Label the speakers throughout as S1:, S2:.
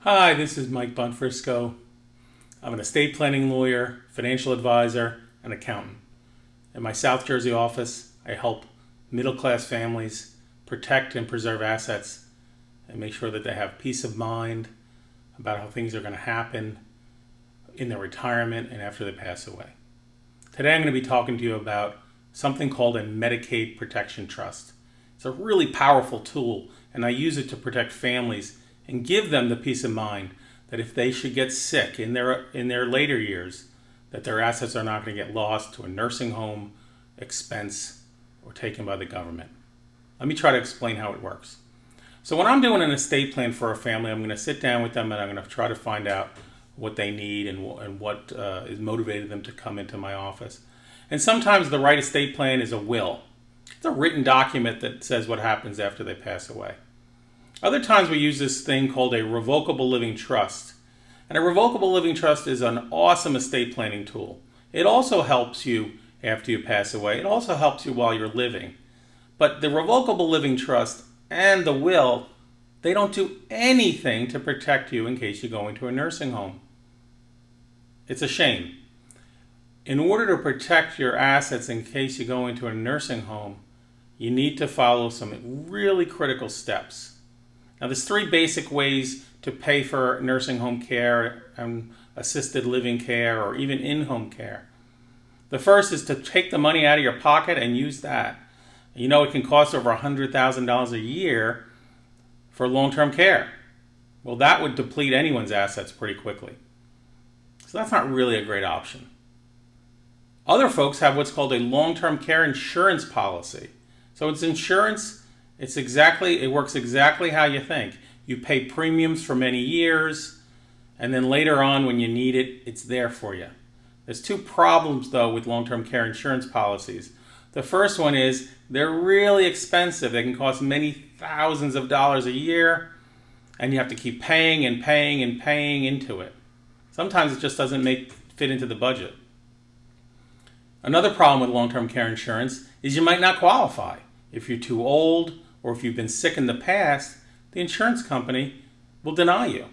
S1: Hi, this is Mike Bonfrisco. I'm an estate planning lawyer, financial advisor, and accountant. In my South Jersey office, I help middle-class families protect and preserve assets and make sure that they have peace of mind about how things are going to happen in their retirement and after they pass away. Today I'm going to be talking to you about something called a Medicaid Protection Trust. It's a really powerful tool, and I use it to protect families and give them the peace of mind that if they should get sick in their later years, that their assets are not going to get lost to a nursing home expense or taken by the government. Let me try to explain how it works. So when I'm doing an estate plan for a family, I'm going to sit down with them and I'm going to try to find out what they need and what is motivating them to come into my office. And sometimes the right estate plan is a will. It's a written document that says what happens after they pass away. Other times we use this thing called a revocable living trust. And a revocable living trust is an awesome estate planning tool. It also helps you after you pass away. It also helps you while you're living. But the revocable living trust and the will, they don't do anything to protect you in case you go into a nursing home. It's a shame. In order to protect your assets in case you go into a nursing home, you need to follow some really critical steps. Now, there's three basic ways to pay for nursing home care and assisted living care or even in-home care. The first is to take the money out of your pocket and use that. You know it can cost over $100,000 a year for long-term care. Well, that would deplete anyone's assets pretty quickly. So that's not really a great option. Other folks have what's called a long-term care insurance policy. So it's insurance. It works exactly how you think. You pay premiums for many years, and then later on when you need it, it's there for you. There's two problems, though, with long-term care insurance policies. The first one is they're really expensive. They can cost many thousands of dollars a year, and you have to keep paying and paying and paying into it. Sometimes it just doesn't fit into the budget. Another problem with long-term care insurance is you might not qualify. If you're too old or if you've been sick in the past, the insurance company will deny you.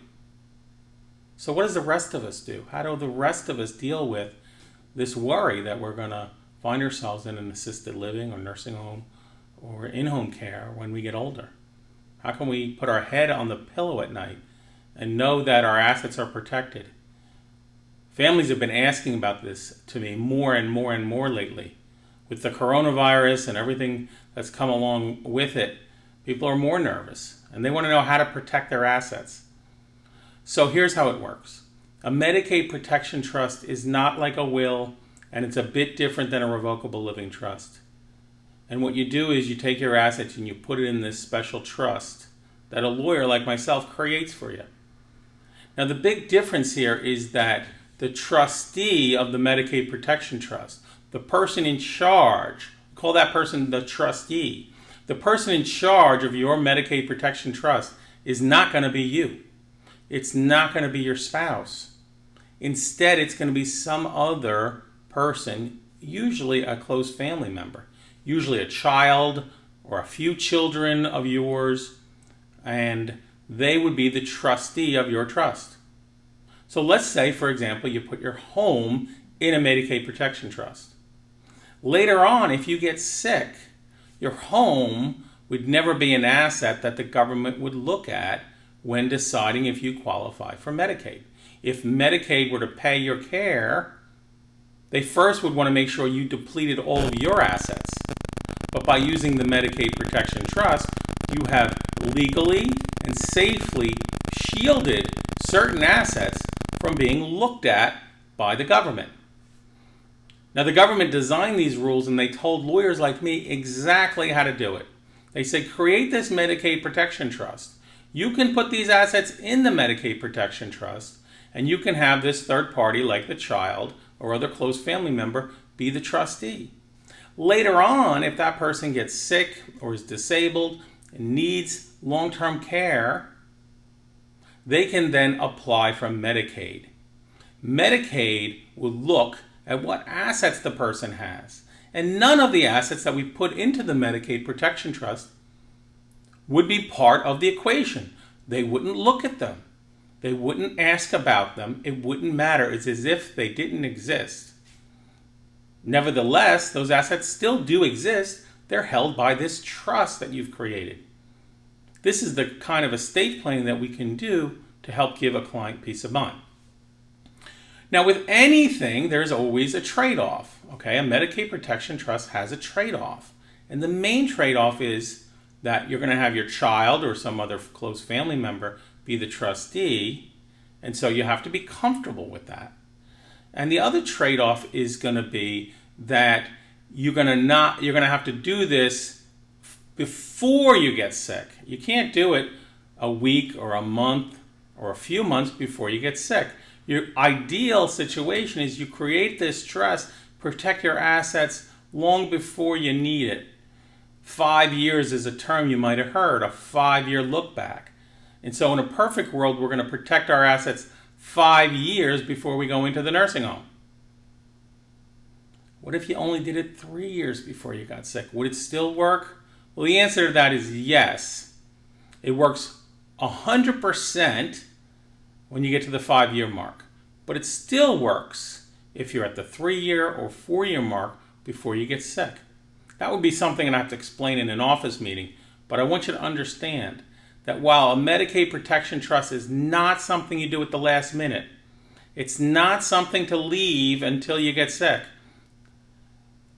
S1: So what does the rest of us do? How do the rest of us deal with this worry that we're going to find ourselves in an assisted living or nursing home or in-home care when we get older? How can we put our head on the pillow at night and know that our assets are protected? Families have been asking about this to me more and more and more lately. With the coronavirus and everything that's come along with it, people are more nervous and they want to know how to protect their assets. So here's how it works. A Medicaid Protection Trust is not like a will, and it's a bit different than a revocable living trust. And what you do is you take your assets and you put it in this special trust that a lawyer like myself creates for you. Now the big difference here is that the trustee of the Medicaid Protection Trust, the person in charge, call that person the trustee. The person in charge of your Medicaid Protection Trust is not going to be you. It's not going to be your spouse. Instead, it's going to be some other person, usually a close family member, usually a child or a few children of yours, and they would be the trustee of your trust. So let's say, for example, you put your home in a Medicaid Protection Trust. Later on, if you get sick, your home would never be an asset that the government would look at when deciding if you qualify for Medicaid. If Medicaid were to pay your care, they first would want to make sure you depleted all of your assets. But by using the Medicaid Protection Trust, you have legally and safely shielded certain assets from being looked at by the government. Now, the government designed these rules and they told lawyers like me exactly how to do it. They said, create this Medicaid Protection Trust. You can put these assets in the Medicaid Protection Trust, and you can have this third party, like the child or other close family member, be the trustee. Later on, if that person gets sick or is disabled and needs long-term care, they can then apply for Medicaid. Medicaid will look at what assets the person has. And none of the assets that we put into the Medicaid Protection Trust would be part of the equation. They wouldn't look at them. They wouldn't ask about them. It wouldn't matter. It's as if they didn't exist. Nevertheless, those assets still do exist. They're held by this trust that you've created. This is the kind of estate planning that we can do to help give a client peace of mind. Now, with anything, there's always a trade-off. Okay, a Medicaid protection trust has a trade-off. And the main trade-off is that you're going to have your child or some other close family member be the trustee, and so you have to be comfortable with that. And the other trade-off is going to be that you're going to have to do this before you get sick. You can't do it a week or a month or a few months before you get sick. Your ideal situation is you create this trust, protect your assets long before you need it. 5 years is a term you might have heard, a 5-year look back. And so in a perfect world, we're going to protect our assets 5 years before we go into the nursing home. What if you only did it 3 years before you got sick? Would it still work? Well, the answer to that is yes. It works 100% when you get to the 5-year mark. But it still works if you're at the 3-year or 4-year mark before you get sick. That would be something I'd have to explain in an office meeting, but I want you to understand that while a Medicaid protection trust is not something you do at the last minute, it's not something to leave until you get sick.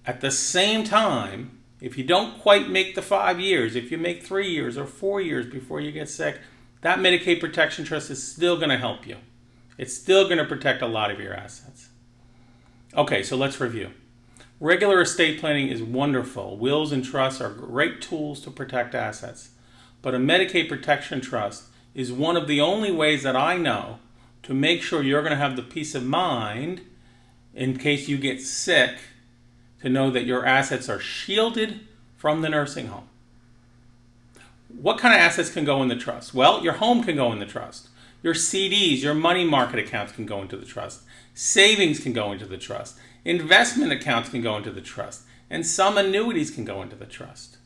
S1: At the same time, if you don't quite make the 5 years, if you make 3 years or 4 years before you get sick, that Medicaid protection trust is still going to help you. It's still going to protect a lot of your assets. Okay, so let's review. Regular estate planning is wonderful. Wills and trusts are great tools to protect assets. But a Medicaid protection trust is one of the only ways that I know to make sure you're going to have the peace of mind in case you get sick, to know that your assets are shielded from the nursing home. What kind of assets can go in the trust? Well, your home can go in the trust. Your CDs, your money market accounts can go into the trust. Savings can go into the trust. Investment accounts can go into the trust. And some annuities can go into the trust.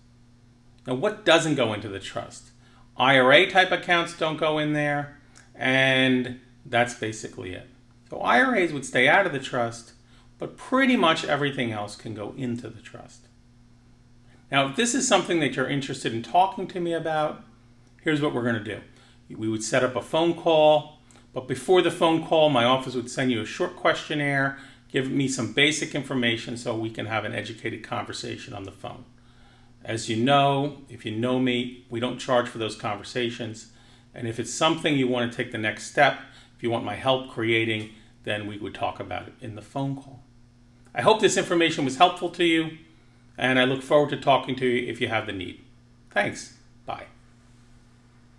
S1: Now, what doesn't go into the trust? IRA type accounts don't go in there, and that's basically it. So IRAs would stay out of the trust, but pretty much everything else can go into the trust. Now, if this is something that you're interested in talking to me about, here's what we're going to do. We would set up a phone call, but before the phone call, my office would send you a short questionnaire, give me some basic information so we can have an educated conversation on the phone. As you know, if you know me, we don't charge for those conversations. And if it's something you want to take the next step, if you want my help creating, then we would talk about it in the phone call. I hope this information was helpful to you, and I look forward to talking to you if you have the need. Thanks. Bye.